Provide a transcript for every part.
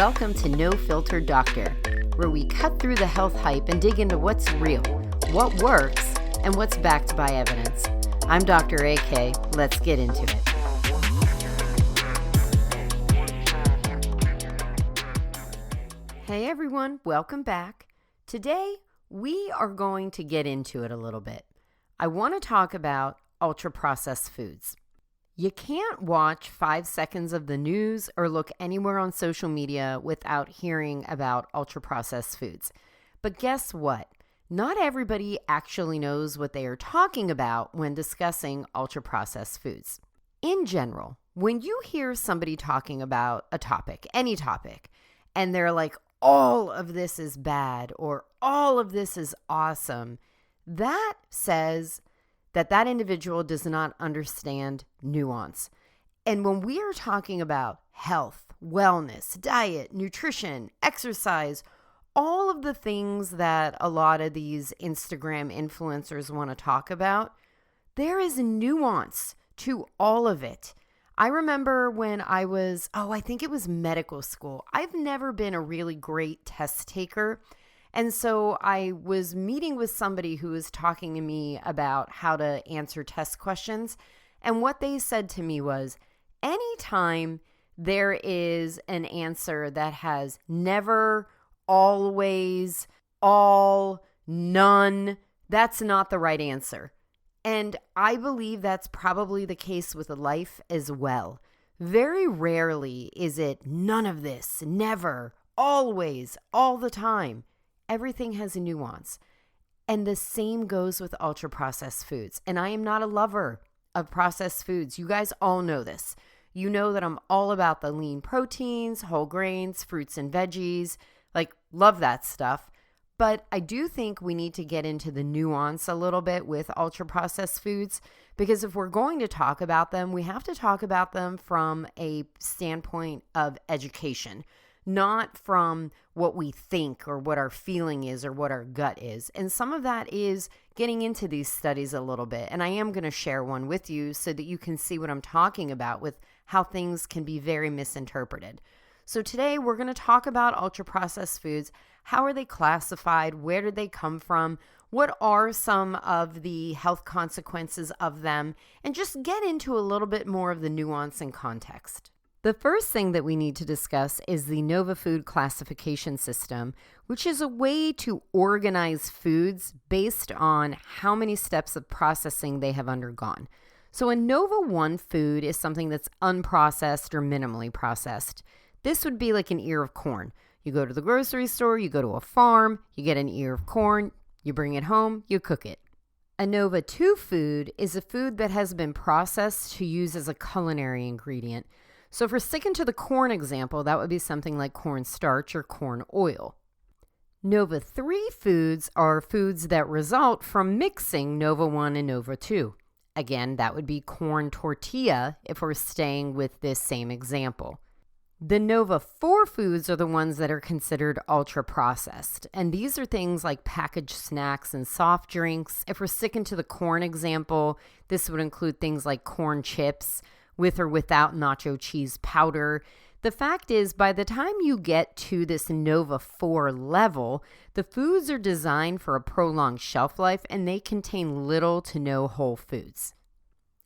Welcome to No Filter Doctor, where we cut through the health hype and dig into what's real, what works, and what's backed by evidence. I'm Dr. AK. Let's get into it. Hey everyone, welcome back. Today, we are going to get into it a little bit. I want to talk about ultra-processed foods. You can't watch 5 seconds of the news or look anywhere on social media without hearing about ultra-processed foods. But guess what? Not everybody actually knows what they are talking about when discussing ultra-processed foods. In general, when you hear somebody talking about a topic, any topic, and they're like, all of this is bad or all of this is awesome, that says that individual does not understand nuance. And when we are talking about health, wellness, diet, nutrition, exercise, all of the things that a lot of these Instagram influencers want to talk about, there is nuance to all of it. I remember when I was, I think it was medical school. I've never been a really great test taker. And so I was meeting with somebody who was talking to me about how to answer test questions. And what they said to me was, anytime there is an answer that has never, always, all, none, that's not the right answer. And I believe that's probably the case with life as well. Very rarely is it none of this, never, always, all the time. Everything has a nuance. And the same goes with ultra-processed foods. And I am not a lover of processed foods. You guys all know this. You know that I'm all about the lean proteins, whole grains, fruits and veggies. Love that stuff. But I do think we need to get into the nuance a little bit with ultra-processed foods, because if we're going to talk about them, we have to talk about them from a standpoint of education, not from what we think or what our feeling is or what our gut is. And some of that is getting into these studies a little bit. And I am going to share one with you so that you can see what I'm talking about with how things can be very misinterpreted. So today we're going to talk about ultra-processed foods. How are they classified? Where did they come from? What are some of the health consequences of them? And just get into a little bit more of the nuance and context. The first thing that we need to discuss is the Nova Food classification system, which is a way to organize foods based on how many steps of processing they have undergone. So a Nova 1 food is something that's unprocessed or minimally processed. This would be like an ear of corn. You go to the grocery store, you go to a farm, you get an ear of corn, you bring it home, you cook it. A Nova 2 food is a food that has been processed to use as a culinary ingredient. So if we're sticking to the corn example, that would be something like cornstarch or corn oil. Nova 3 foods are foods that result from mixing Nova 1 and Nova 2. Again, that would be corn tortilla if we're staying with this same example. The Nova 4 foods are the ones that are considered ultra-processed, and these are things like packaged snacks and soft drinks. If we're sticking to the corn example, this would include things like corn chips with or without nacho cheese powder. The fact is, by the time you get to this Nova 4 level, the foods are designed for a prolonged shelf life and they contain little to no whole foods.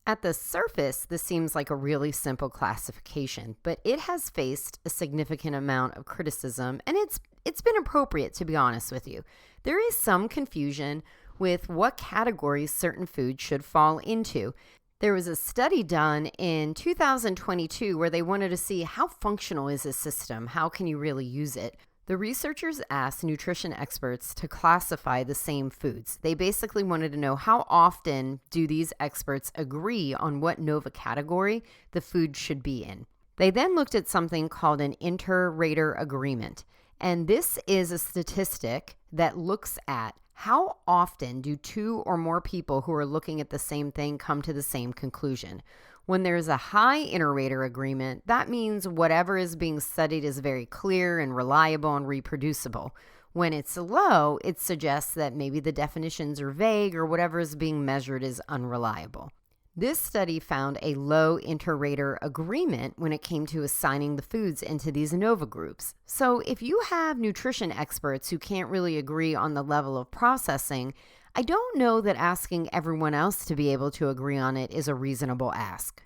At the surface, this seems like a really simple classification, but it has faced a significant amount of criticism, and it's been appropriate, to be honest with you. There is some confusion with what categories certain foods should fall into. There was a study done in 2022 where they wanted to see how functional is this system, how can you really use it. The researchers asked nutrition experts to classify the same foods. They basically wanted to know how often do these experts agree on what Nova category the food should be in. They then looked at something called an inter-rater agreement. And this is a statistic that looks at how often do 2 or more people who are looking at the same thing come to the same conclusion. When there's a high inter-rater agreement, that means whatever is being studied is very clear and reliable and reproducible. When it's low, it suggests that maybe the definitions are vague or whatever is being measured is unreliable. This study found a low inter-rater agreement when it came to assigning the foods into these ANOVA groups. So if you have nutrition experts who can't really agree on the level of processing, I don't know that asking everyone else to be able to agree on it is a reasonable ask.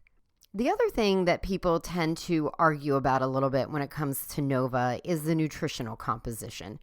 The other thing that people tend to argue about a little bit when it comes to NOVA is the nutritional composition.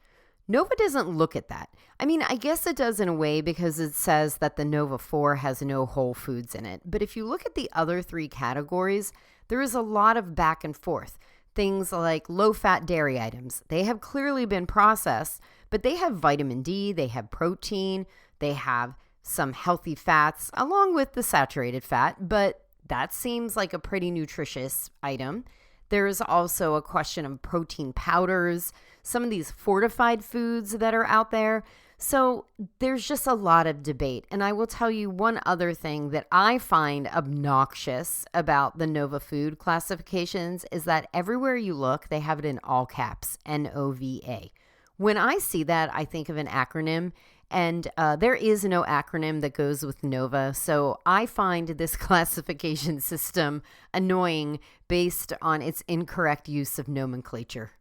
NOVA doesn't look at that. I mean, I guess it does in a way because it says that the NOVA 4 has no whole foods in it. But if you look at the other three categories, there is a lot of back and forth. Things like low-fat dairy items. They have clearly been processed, but they have vitamin D, they have protein, they have some healthy fats along with the saturated fat, but that seems like a pretty nutritious item. There is also a question of protein powders, some of these fortified foods that are out there. So there's just a lot of debate. And I will tell you one other thing that I find obnoxious about the NOVA food classifications is that everywhere you look, they have it in all caps, NOVA. When I see that, I think of an acronym. And there is no acronym that goes with NOVA, so I find this classification system annoying based on its incorrect use of nomenclature.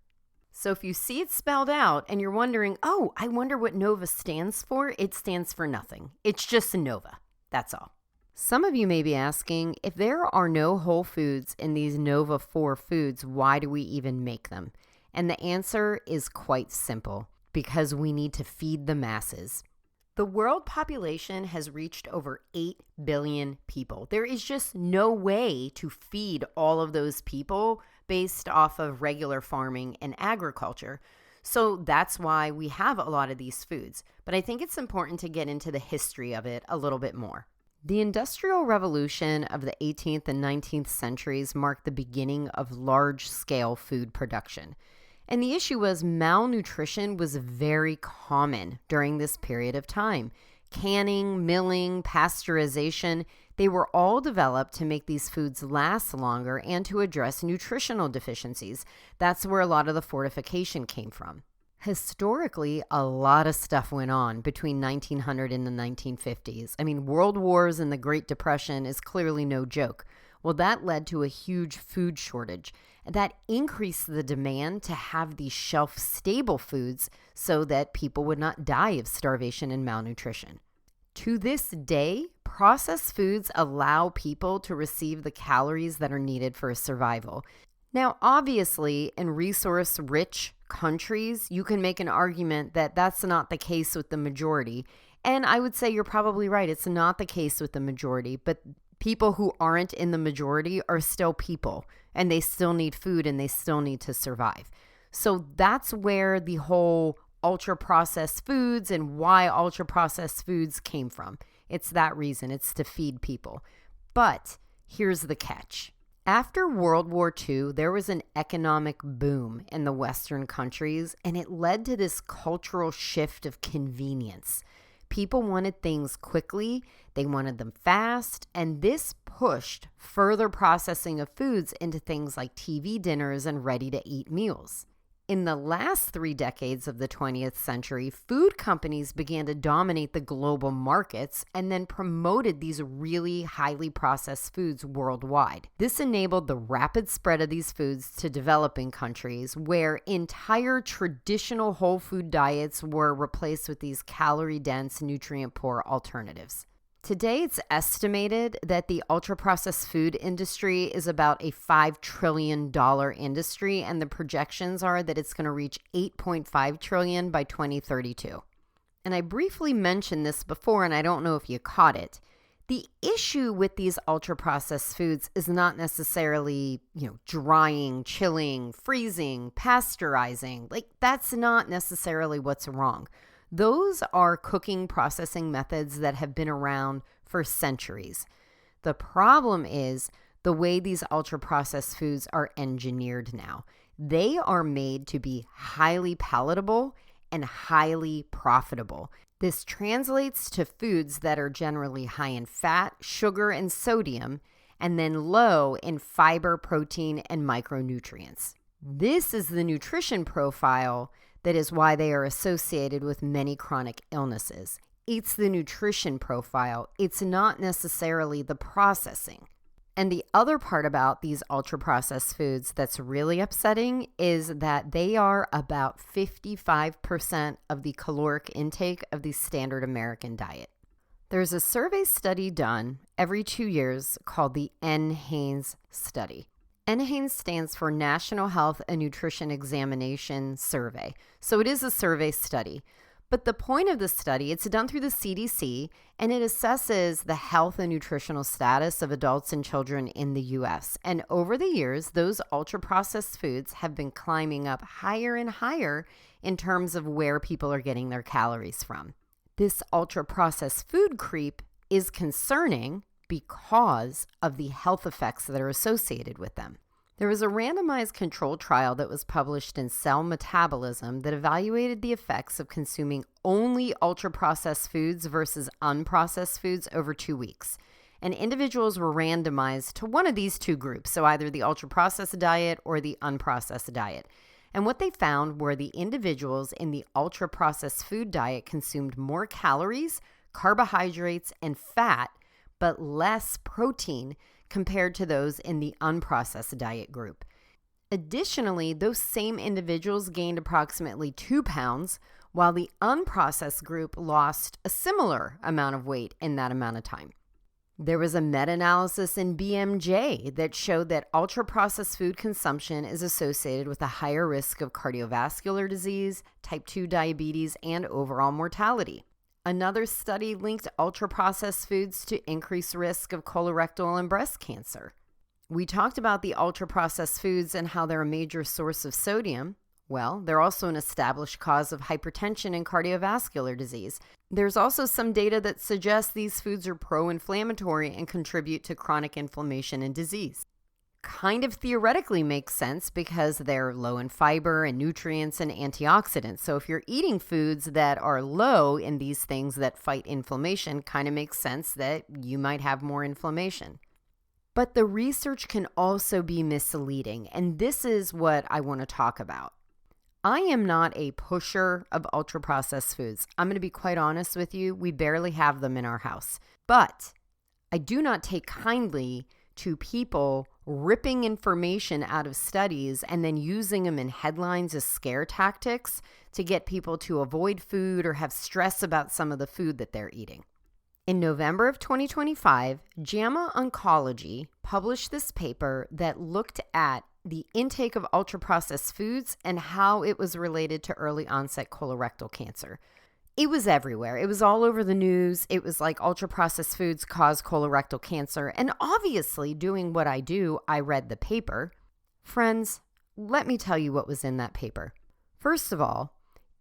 So if you see it spelled out and you're wondering, oh, I wonder what NOVA stands for, it stands for nothing. It's just a NOVA. That's all. Some of you may be asking, if there are no whole foods in these NOVA 4 foods, why do we even make them? And the answer is quite simple. Because we need to feed the masses. The world population has reached over 8 billion people. There is just no way to feed all of those people based off of regular farming and agriculture. So that's why we have a lot of these foods. But I think it's important to get into the history of it a little bit more. The Industrial Revolution of the 18th and 19th centuries marked the beginning of large-scale food production. And the issue was malnutrition was very common during this period of time. Canning, milling, pasteurization, they were all developed to make these foods last longer and to address nutritional deficiencies. That's where a lot of the fortification came from. Historically, a lot of stuff went on between 1900 and the 1950s. I mean, world wars and the Great Depression is clearly no joke. Well, that led to a huge food shortage. That increased the demand to have these shelf-stable foods so that people would not die of starvation and malnutrition. To this day, processed foods allow people to receive the calories that are needed for survival. Now, obviously, in resource-rich countries, you can make an argument that that's not the case with the majority. And I would say you're probably right. It's not the case with the majority, but people who aren't in the majority are still people, and they still need food and they still need to survive. So that's where the whole ultra-processed foods and why ultra-processed foods came from. It's that reason. It's to feed people. But here's the catch. After World War II, there was an economic boom in the Western countries, and it led to this cultural shift of convenience. People wanted things quickly, they wanted them fast, and this pushed further processing of foods into things like TV dinners and ready-to-eat meals. In the last 3 decades of the 20th century, food companies began to dominate the global markets and then promoted these really highly processed foods worldwide. This enabled the rapid spread of these foods to developing countries where entire traditional whole food diets were replaced with these calorie-dense, nutrient-poor alternatives. Today, it's estimated that the ultra-processed food industry is about a $5 trillion industry, and the projections are that it's going to reach $8.5 trillion by 2032. And I briefly mentioned this before, and I don't know if you caught it. The issue with these ultra-processed foods is not necessarily, drying, chilling, freezing, pasteurizing. That's not necessarily what's wrong. Those are cooking processing methods that have been around for centuries. The problem is the way these ultra-processed foods are engineered now. They are made to be highly palatable and highly profitable. This translates to foods that are generally high in fat, sugar, and sodium, and then low in fiber, protein, and micronutrients. This is the nutrition profile that is why they are associated with many chronic illnesses. It's the nutrition profile. It's not necessarily the processing. And the other part about these ultra-processed foods that's really upsetting is that they are about 55% of the caloric intake of the standard American diet. There's a survey study done every 2 years called the NHANES study. NHANES stands for National Health and Nutrition Examination Survey. So it is a survey study. But the point of the study, it's done through the CDC, and it assesses the health and nutritional status of adults and children in the U.S. And over the years, those ultra-processed foods have been climbing up higher and higher in terms of where people are getting their calories from. This ultra-processed food creep is concerning because of the health effects that are associated with them. There was a randomized controlled trial that was published in Cell Metabolism that evaluated the effects of consuming only ultra-processed foods versus unprocessed foods over 2 weeks. And individuals were randomized to one of these two groups, so either the ultra-processed diet or the unprocessed diet. And what they found were the individuals in the ultra-processed food diet consumed more calories, carbohydrates, and fat, but less protein compared to those in the unprocessed diet group. Additionally, those same individuals gained approximately 2 pounds, while the unprocessed group lost a similar amount of weight in that amount of time. There was a meta-analysis in BMJ that showed that ultra-processed food consumption is associated with a higher risk of cardiovascular disease, type 2 diabetes, and overall mortality. Another study linked ultra-processed foods to increased risk of colorectal and breast cancer. We talked about the ultra-processed foods and how they're a major source of sodium. Well, they're also an established cause of hypertension and cardiovascular disease. There's also some data that suggests these foods are pro-inflammatory and contribute to chronic inflammation and disease. Kind of theoretically makes sense because they're low in fiber and nutrients and antioxidants. So if you're eating foods that are low in these things that fight inflammation, kind of makes sense that you might have more inflammation. But the research can also be misleading, and this is what I want to talk about. I am not a pusher of ultra-processed foods. I'm going to be quite honest with you. We barely have them in our house. But I do not take kindly to people ripping information out of studies and then using them in headlines as scare tactics to get people to avoid food or have stress about some of the food that they're eating. In November of 2025, JAMA Oncology published this paper that looked at the intake of ultra-processed foods and how it was related to early onset colorectal cancer. It was everywhere. It was all over the news. It was like ultra-processed foods cause colorectal cancer. And obviously, doing what I do, I read the paper. Friends, let me tell you what was in that paper. First of all,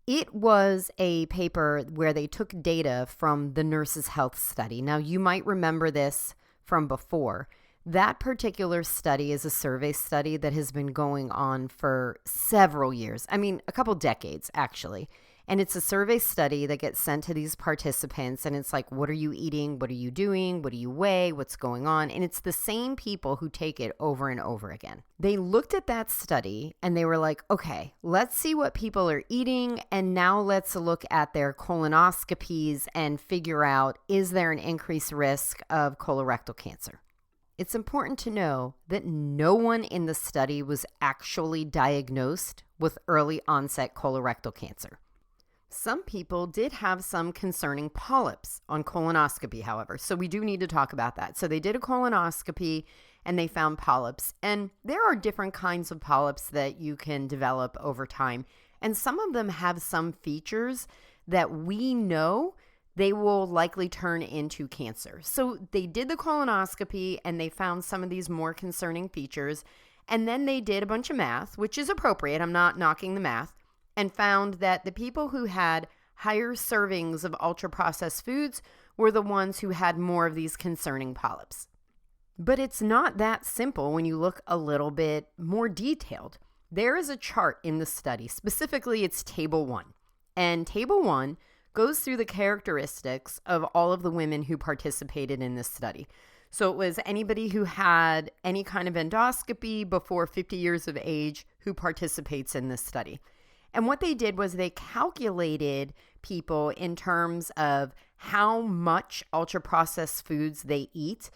it was a paper where they took data from the Nurses' Health Study. Now, you might remember this from before. That particular study is a survey study that has been going on for several years. I mean, a couple decades, actually. And it's a survey study that gets sent to these participants, and it's like, what are you eating? What are you doing? What do you weigh? What's going on? And it's the same people who take it over and over again. They looked at that study and they were like, okay, let's see what people are eating, and now let's look at their colonoscopies and figure out, is there an increased risk of colorectal cancer? It's important to know that no one in the study was actually diagnosed with early onset colorectal cancer. Some people did have some concerning polyps on colonoscopy, however, so we do need to talk about that. So they did a colonoscopy and they found polyps, and there are different kinds of polyps that you can develop over time, and some of them have some features that we know they will likely turn into cancer. So they did the colonoscopy and they found some of these more concerning features, and then they did a bunch of math, which is appropriate. I'm not knocking the math. And found that the people who had higher servings of ultra-processed foods were the ones who had more of these concerning polyps. But it's not that simple when you look a little bit more detailed. There is a chart in the study, specifically it's Table 1. And Table 1 goes through the characteristics of all of the women who participated in this study. So it was anybody who had any kind of endoscopy before 50 years of age who participates in this study. And what they did was they calculated people in terms of how much ultra processed foods they eat,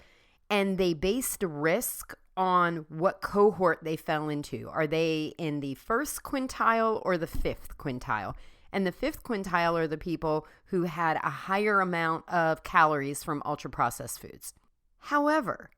and they based risk on what cohort they fell into. Are they in the first quintile or the fifth quintile? And the fifth quintile are the people who had a higher amount of calories from ultra processed foods. However,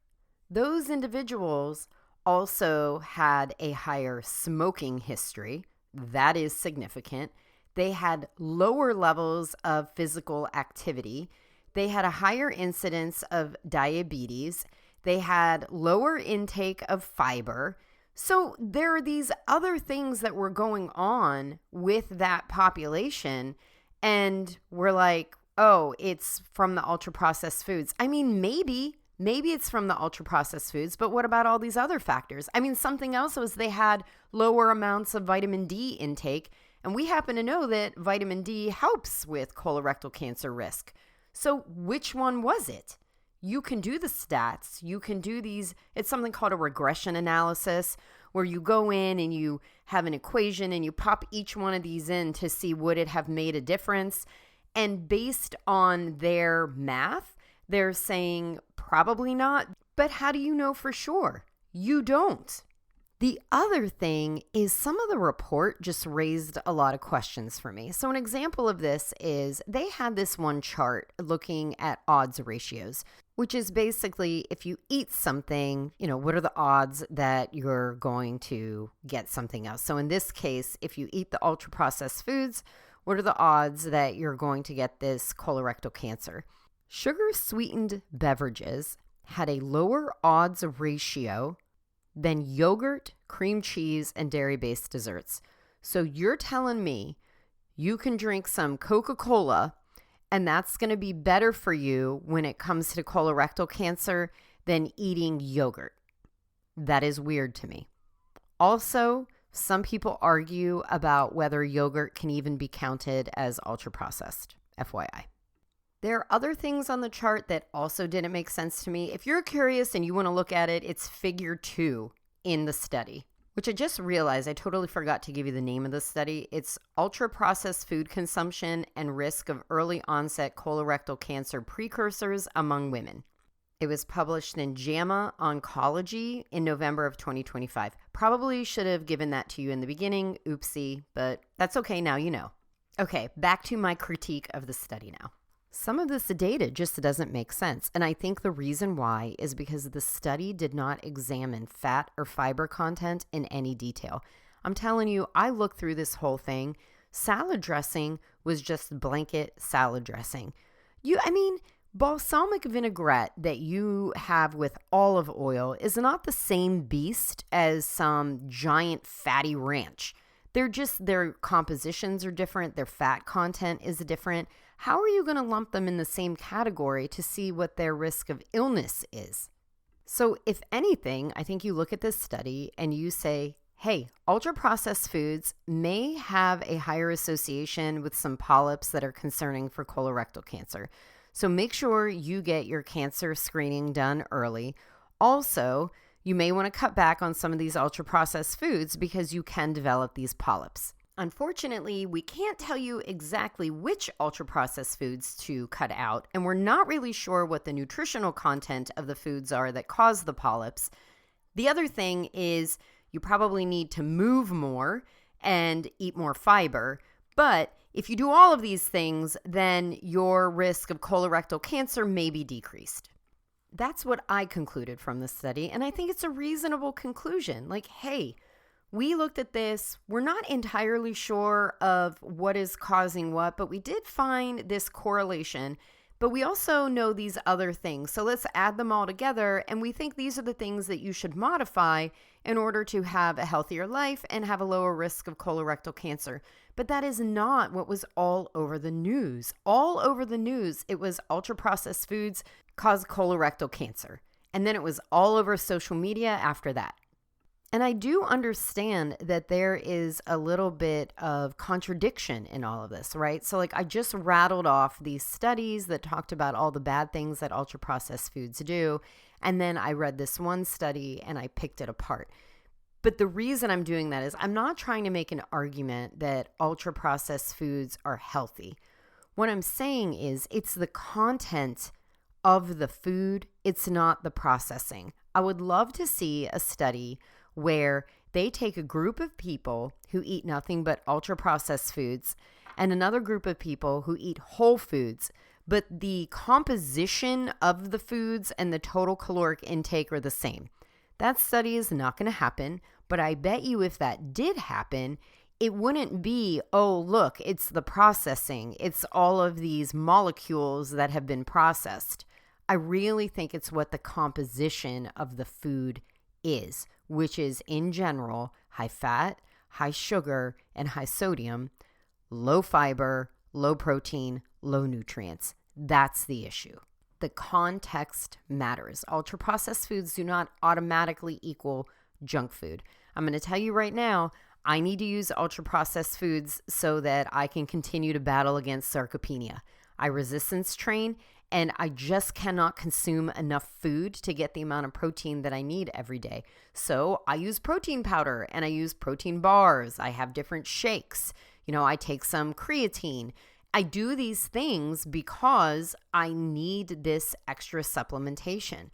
those individuals also had a higher smoking history. That is significant. They had lower levels of physical activity. They had a higher incidence of diabetes. They had lower intake of fiber. So there are these other things that were going on with that population. And we're like, oh, it's from the ultra processed foods. I mean, maybe it's from the ultra processed foods, but what about all these other factors? I mean, something else was they had lower amounts of vitamin D intake. And we happen to know that vitamin D helps with colorectal cancer risk. So which one was it? You can do the stats. You can do these. It's something called a regression analysis, where you go in and you have an equation and you pop each one of these in to see would it have made a difference. And based on their math, they're saying probably not. But how do you know for sure? You don't. The other thing is some of the report just raised a lot of questions for me. So an example of this is they had this one chart looking at odds ratios, which is basically if you eat something, what are the odds that you're going to get something else? So in this case, if you eat the ultra processed foods, what are the odds that you're going to get this colorectal cancer? Sugar sweetened beverages had a lower odds ratio than yogurt, cream cheese, and dairy-based desserts. So you're telling me you can drink some Coca-Cola and that's going to be better for you when it comes to colorectal cancer than eating yogurt. That is weird to me. Also, some people argue about whether yogurt can even be counted as ultra-processed, FYI. There are other things on the chart that also didn't make sense to me. If you're curious and you want to look at it, it's figure 2 in the study, which I just realized I totally forgot to give you the name of the study. It's ultra-processed food consumption and risk of early onset colorectal cancer precursors among women. It was published in JAMA Oncology in November of 2025. Probably should have given that to you in the beginning. Oopsie, but that's okay. Now you know. Okay, back to my critique of the study now. Some of this data just doesn't make sense, and I think the reason why is because the study did not examine fat or fiber content in any detail. I'm telling you, I looked through this whole thing. Salad dressing was just blanket salad dressing. Balsamic vinaigrette that you have with olive oil is not the same beast as some giant fatty ranch. Their compositions are different, their fat content is different. How are you going to lump them in the same category to see what their risk of illness is? So if anything, I think you look at this study and you say, hey, ultra-processed foods may have a higher association with some polyps that are concerning for colorectal cancer. So make sure you get your cancer screening done early. Also, you may want to cut back on some of these ultra-processed foods because you can develop these polyps. Unfortunately, we can't tell you exactly which ultra-processed foods to cut out, and we're not really sure what the nutritional content of the foods are that cause the polyps. The other thing is you probably need to move more and eat more fiber, but if you do all of these things, then your risk of colorectal cancer may be decreased. That's what I concluded from the study, and I think it's a reasonable conclusion. Like, hey, we looked at this. We're not entirely sure of what is causing what, but we did find this correlation. But we also know these other things. So let's add them all together. And we think these are the things that you should modify in order to have a healthier life and have a lower risk of colorectal cancer. But that is not what was all over the news. All over the news, it was ultra-processed foods cause colorectal cancer. And then it was all over social media after that. And I do understand that there is a little bit of contradiction in all of this, right? So I just rattled off these studies that talked about all the bad things that ultra-processed foods do. And then I read this one study and I picked it apart. But the reason I'm doing that is I'm not trying to make an argument that ultra-processed foods are healthy. What I'm saying is it's the content of the food, it's not the processing. I would love to see a study where they take a group of people who eat nothing but ultra-processed foods and another group of people who eat whole foods, but the composition of the foods and the total caloric intake are the same. That study is not going to happen, but I bet you if that did happen, it wouldn't be, oh, look, it's the processing. It's all of these molecules that have been processed. I really think it's what the composition of the food is, which is in general high fat, high sugar, and high sodium, low fiber, low protein, low nutrients. That's the issue. The context matters. Ultra-processed foods do not automatically equal junk food. I'm going to tell you right now, I need to use ultra-processed foods so that I can continue to battle against sarcopenia. I resistance train, and I just cannot consume enough food to get the amount of protein that I need every day. So I use protein powder and I use protein bars. I have different shakes. I take some creatine. I do these things because I need this extra supplementation.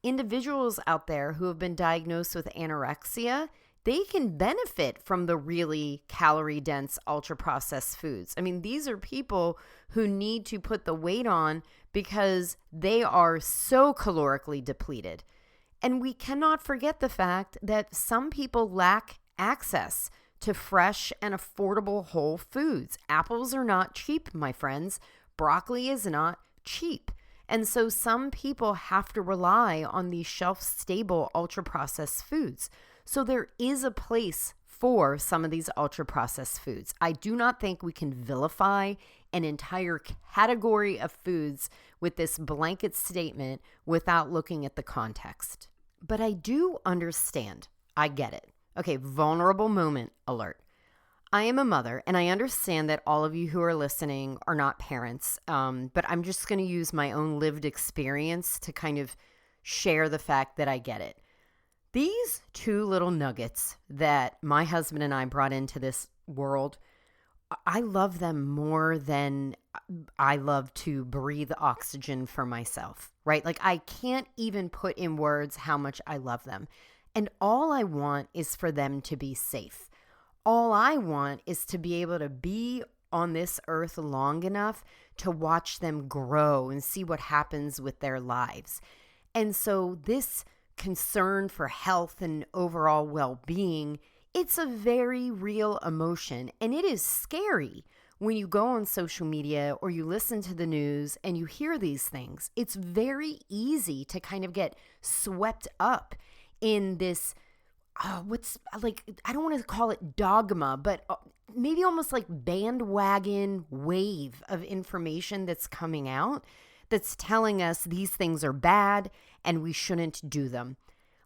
Individuals out there who have been diagnosed with anorexia, they can benefit from the really calorie-dense, ultra-processed foods. I mean, these are people who need to put the weight on because they are so calorically depleted. And we cannot forget the fact that some people lack access to fresh and affordable whole foods. Apples are not cheap, my friends. Broccoli is not cheap. And so some people have to rely on these shelf-stable, ultra-processed foods. So there is a place for some of these ultra-processed foods. I do not think we can vilify an entire category of foods with this blanket statement without looking at the context. But I do understand. I get it. Okay, vulnerable moment alert. I am a mother, and I understand that all of you who are listening are not parents, but I'm just going to use my own lived experience to kind of share the fact that I get it. These two little nuggets that my husband and I brought into this world, I love them more than I love to breathe oxygen for myself, right? Like I can't even put in words how much I love them. And all I want is for them to be safe. All I want is to be able to be on this earth long enough to watch them grow and see what happens with their lives. And so this concern for health and overall well-being, it's a very real emotion. And it is scary when you go on social media or you listen to the news and you hear these things. It's very easy to kind of get swept up in this, I don't want to call it dogma, but maybe almost like bandwagon wave of information that's coming out that's telling us these things are bad and we shouldn't do them.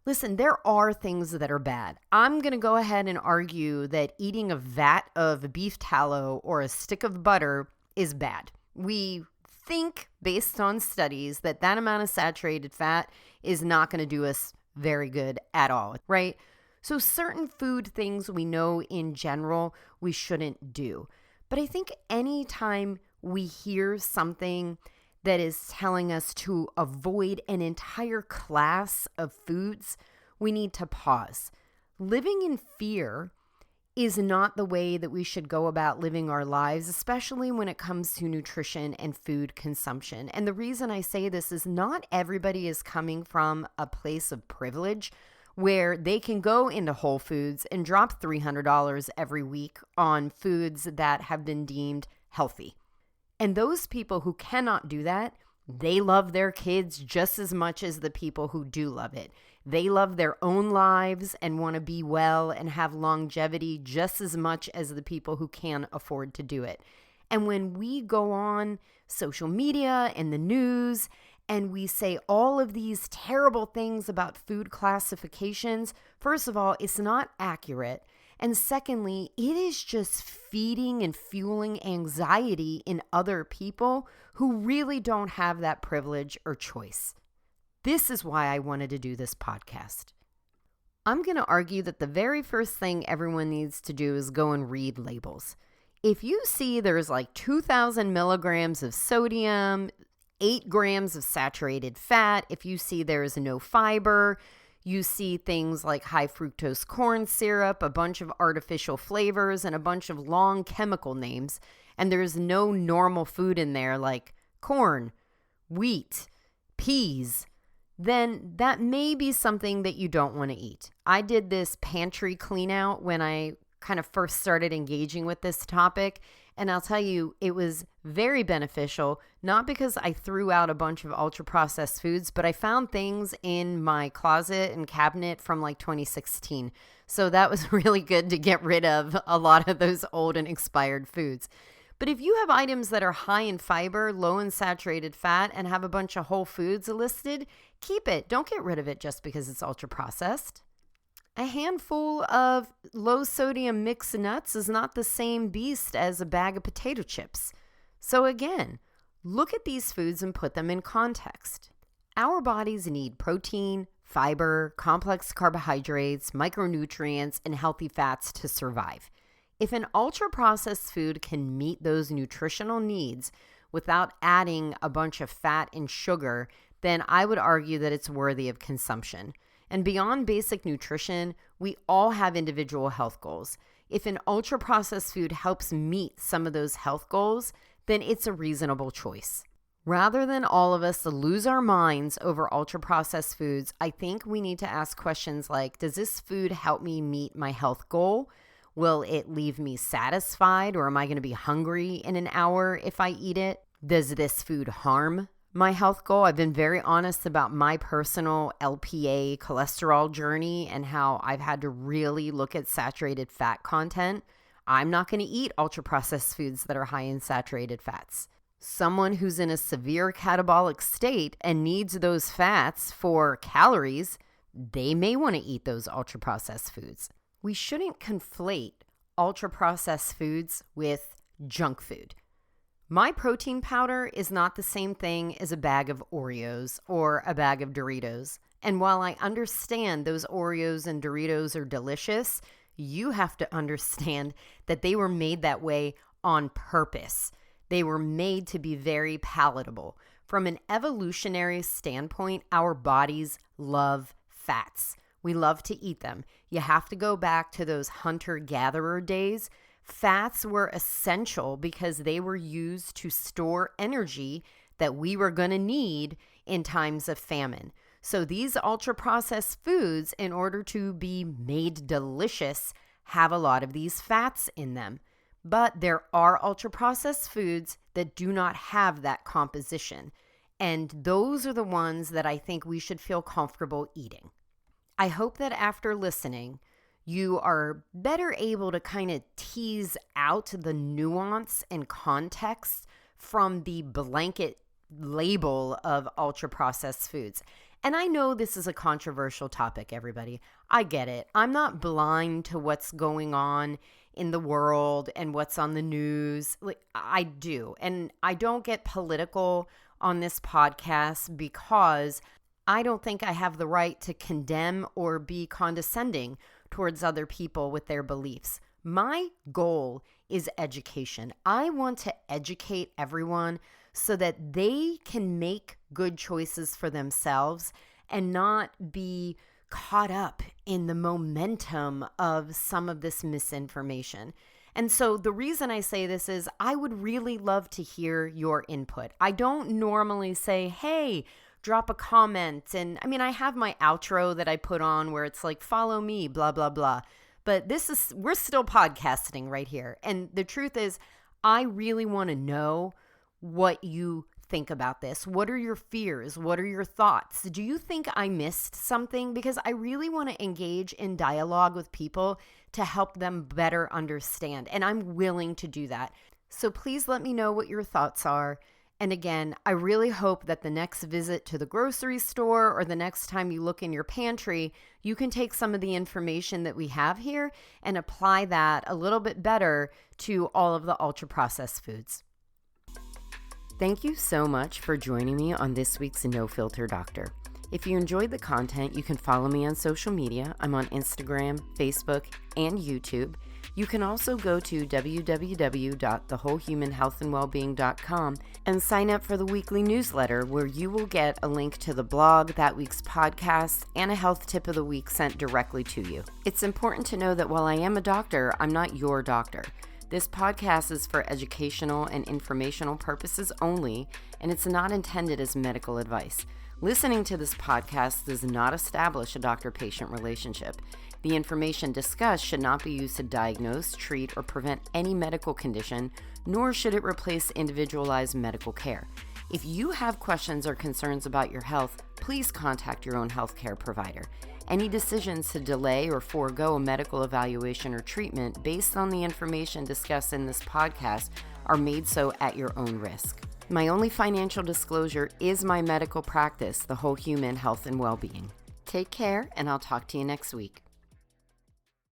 Listen, there are things that are bad. I'm going to go ahead and argue that eating a vat of beef tallow or a stick of butter is bad. We think, based on studies, that amount of saturated fat is not going to do us very good at all, right? So certain food things we know in general we shouldn't do. But I think anytime we hear something that is telling us to avoid an entire class of foods, we need to pause. Living in fear is not the way that we should go about living our lives, especially when it comes to nutrition and food consumption. And the reason I say this is not everybody is coming from a place of privilege where they can go into Whole Foods and drop $300 every week on foods that have been deemed healthy. And those people who cannot do that, they love their kids just as much as the people who do love it. They love their own lives and want to be well and have longevity just as much as the people who can afford to do it. And when we go on social media and the news and we say all of these terrible things about food classifications, first of all, it's not accurate. And secondly, it is just feeding and fueling anxiety in other people who really don't have that privilege or choice. This is why I wanted to do this podcast. I'm going to argue that the very first thing everyone needs to do is go and read labels. If you see there's like 2,000 milligrams of sodium, 8 grams of saturated fat, if you see there's no fiber, you see things like high fructose corn syrup, a bunch of artificial flavors, and a bunch of long chemical names, and there's no normal food in there like corn, wheat, peas, then that may be something that you don't want to eat. I did this pantry clean out when I kind of first started engaging with this topic, and I'll tell you, it was very beneficial, not because I threw out a bunch of ultra-processed foods, but I found things in my closet and cabinet from like 2016. So that was really good to get rid of a lot of those old and expired foods. But if you have items that are high in fiber, low in saturated fat, and have a bunch of whole foods listed, keep it. Don't get rid of it just because it's ultra-processed. A handful of low-sodium mixed nuts is not the same beast as a bag of potato chips. So again, look at these foods and put them in context. Our bodies need protein, fiber, complex carbohydrates, micronutrients, and healthy fats to survive. If an ultra-processed food can meet those nutritional needs without adding a bunch of fat and sugar, then I would argue that it's worthy of consumption. And beyond basic nutrition, we all have individual health goals. If an ultra-processed food helps meet some of those health goals, then it's a reasonable choice. Rather than all of us lose our minds over ultra-processed foods, I think we need to ask questions like, does this food help me meet my health goal? Will it leave me satisfied, or am I going to be hungry in an hour if I eat it? Does this food harm my health goal? I've been very honest about my personal LPA cholesterol journey and how I've had to really look at saturated fat content. I'm not going to eat ultra-processed foods that are high in saturated fats. Someone who's in a severe catabolic state and needs those fats for calories, they may want to eat those ultra-processed foods. We shouldn't conflate ultra-processed foods with junk food. My protein powder is not the same thing as a bag of Oreos or a bag of Doritos. And while I understand those Oreos and Doritos are delicious, you have to understand that they were made that way on purpose. They were made to be very palatable. From an evolutionary standpoint, our bodies love fats. We love to eat them. You have to go back to those hunter-gatherer days. Fats were essential because they were used to store energy that we were going to need in times of famine. So these ultra-processed foods, in order to be made delicious, have a lot of these fats in them. But there are ultra-processed foods that do not have that composition. And those are the ones that I think we should feel comfortable eating. I hope that after listening, you are better able to kind of tease out the nuance and context from the blanket label of ultra-processed foods. And I know this is a controversial topic, everybody. I get it. I'm not blind to what's going on in the world and what's on the news. I do. And I don't get political on this podcast because I don't think I have the right to condemn or be condescending towards other people with their beliefs. My goal is education. I want to educate everyone so that they can make good choices for themselves and not be caught up in the momentum of some of this misinformation. And so the reason I say this is I would really love to hear your input. I don't normally say, hey, drop a comment. And I mean, I have my outro that I put on where it's like, follow me, blah, blah, blah. But we're still podcasting right here. And the truth is, I really want to know what you think about this. What are your fears? What are your thoughts? Do you think I missed something? Because I really want to engage in dialogue with people to help them better understand. And I'm willing to do that. So please let me know what your thoughts are. And again, I really hope that the next visit to the grocery store or the next time you look in your pantry, you can take some of the information that we have here and apply that a little bit better to all of the ultra-processed foods. Thank you so much for joining me on this week's No Filter Doctor. If you enjoyed the content, you can follow me on social media. I'm on Instagram, Facebook, and YouTube. You can also go to www.thewholehumanhealthandwellbeing.com and sign up for the weekly newsletter, where you will get a link to the blog, that week's podcast, and a health tip of the week sent directly to you. It's important to know that while I am a doctor, I'm not your doctor. This podcast is for educational and informational purposes only, and it's not intended as medical advice. Listening to this podcast does not establish a doctor-patient relationship. The information discussed should not be used to diagnose, treat, or prevent any medical condition, nor should it replace individualized medical care. If you have questions or concerns about your health, please contact your own healthcare provider. Any decisions to delay or forego a medical evaluation or treatment based on the information discussed in this podcast are made so at your own risk. My only financial disclosure is my medical practice, The Whole Human Health and Wellbeing. Take care, and I'll talk to you next week.